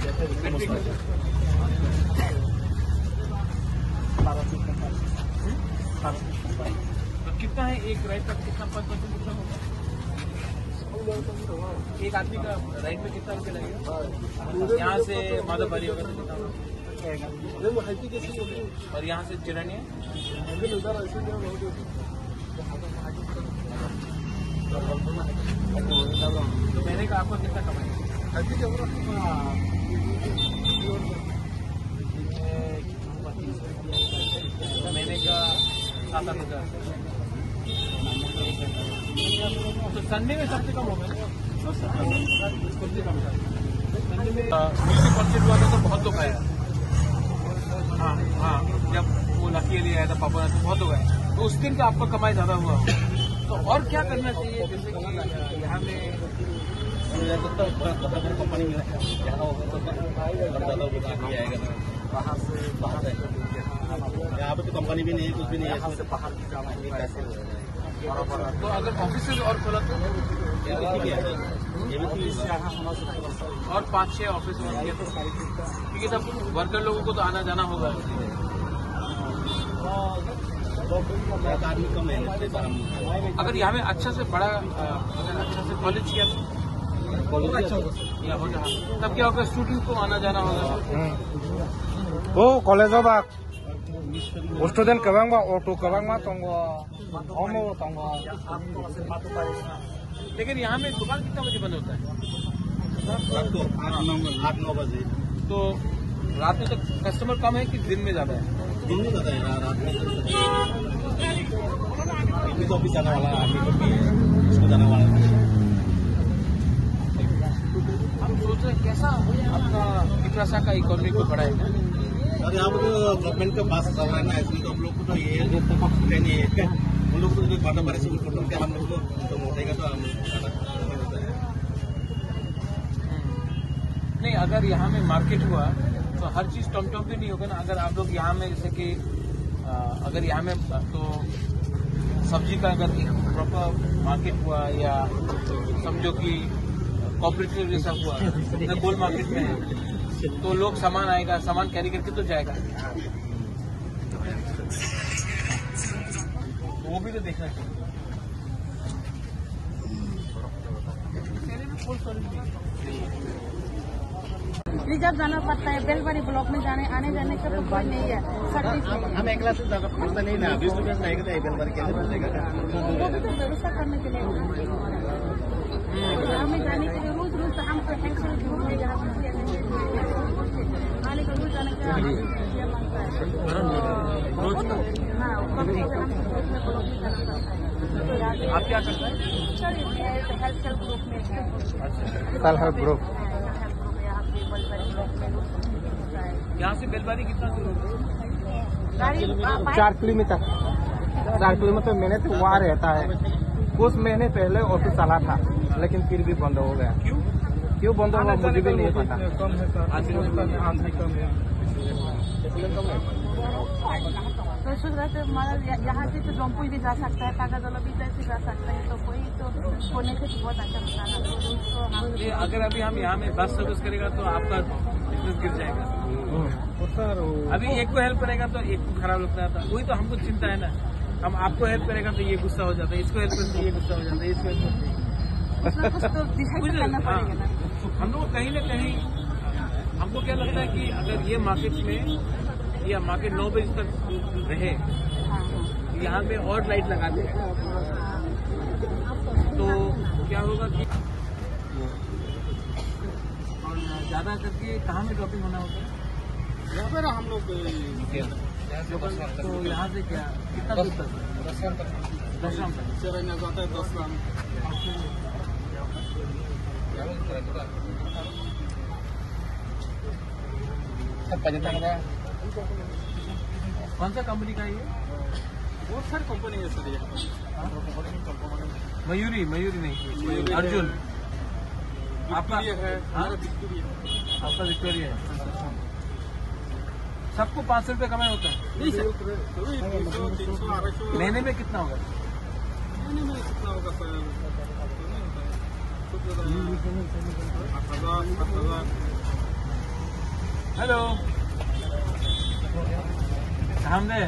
तो कितना है एक राइड का, कितना % कितना होगा? एक आदमी का राइड में कितना रुपये लगेगा? यहाँ से माधवबारी होगा तो कितना? और यहाँ से चिरनिया तो महीने का आपको कितना कमाएगा? महीने का 7-8 हज़ार। तो संडे में सबसे कम होगा ना? सबसे कम था संडे में। म्यूजिक कॉन्सर्ट हुआ था तो बहुत लोग आया। हाँ, जब वो लकी अली आया था पापा तो बहुत लोग आए, तो उस दिन का आपका कमाई ज्यादा हुआ। तो और क्या करना चाहिए? जैसे कि यहाँ में कंपनी में बाहर से यहाँ पे तो कंपनी भी नहीं है, कुछ भी नहीं है, बाहर की काम है पैसे। तो अगर ऑफिस और खोला तो ये भी और 5-6 ऑफिस में दिया तो, क्योंकि तब वर्कर लोगों को तो आना जाना होगा। अगर यहाँ में अच्छा से बड़ा अच्छा से कॉलेज किया तो अच्छा होगा, तब क्या होगा, स्टूडेंट को आना जाना होगा। वो कॉलेज बा स्टूडेंट कबांग बा ऑटो कबांग मा तंगो होमो तंगो। लेकिन यहाँ में दुकान कितना बजे बंद होता है? 8-9 बजे। तो रात में तो कस्टमर कम है कि दिन में ज्यादा है? दिन में ज्यादा है, रात में तो ऑफिस जाने वाला है, आदमी को भी है, इसको जाने वाला है। हम सोच रहे कैसा अपना पिपरासा का इकोनॉमी को बढ़ाएगा। और यहाँ पर तो गवर्नमेंट का पास चल रहा है ना, इसलिए तो हम लोग को तो ये नहीं है, उन लोग को बाटा बारी से उनको हम लोग को मोटेगा तो हम नहीं। अगर यहाँ में मार्केट हुआ तो हर चीज टॉम भी नहीं होगा ना। अगर आप लोग यहाँ में जैसे कि अगर यहाँ में तो सब्जी का अगर एक प्रॉपर मार्केट हुआ, या समझो कि कोऑपरेटिव जैसा हुआ, गोल मार्केट में है, तो लोग सामान आएगा, सामान कैरी करके तो जाएगा। वो भी तो देखना चाहिए। रिजर्व जाना पड़ता है, बेलबारी ब्लॉक में आने जाने का तो कोई नहीं है, सर्विस नहीं है। हम एकला से ज्यादा पड़ता नहीं ना, 20 रुपये नहीं करते बेलबारी के वो भी तो व्यवस्था करने के लिए हमें जाने के लिए रोज हमको हैंसल ग्रुप में जहाँ आने का रोज जाने का मांगता है। आप क्या करते हैं? हेल्थ ग्रुप में सेल्फ हेल्प ग्रुप। यहाँ से बेलबारी कितना दूर होगा? 4 किलोमीटर। 4 किलोमीटर मैंने तो वहाँ रहता है। कुछ महीने पहले ऑफिस चला था, लेकिन फिर भी बंद हो गया। क्यों बंद हुआ मुझे भी नहीं पता। तो सुविधा से यहाँ से तो जौनपुर भी जा सकता है, कागजवाला भी से जा सकता है, तो कोई तो होने से बहुत अच्छा बताना। अगर अभी हम यहाँ में बस सर्विस करेगा तो आपका बिजनेस गिर जाएगा। अभी एक को हेल्प करेगा तो एक को खराब लगता था, वही तो हमको चिंता है ना। हम आपको हेल्प करेगा तो ये गुस्सा हो जाता है, इसको हेल्प करते ये गुस्सा हो जाता है, इसको हेल्प करते हम लोग कहीं न कहीं हमको क्या लगता है कि अगर ये मार्केट में या मार्केट 9 बजे तक रहे, यहाँ पे और लाइट लगा दे तो क्या होगा कि और ज्यादा करके कहाँ में ड्रॉपिंग होना होता है? यहाँ पर हम लोग तो यहाँ से क्या कितना दूर तक? 10 ग्राम तक चरना जाता है, 10 ग्राम। कौन सा कंपनी का ये? बहुत सारी कंपनी है सर यहाँ। मयूरी नहीं, अर्जुन आपका है, आपका विक्टोरिया है। सबको 500 रुपये कमाई होता है? नहीं सर, 200, 300, 250। महीने में कितना होगा? महीने में कितना होगा सर? 8,000, 7,000। हेलो हम दे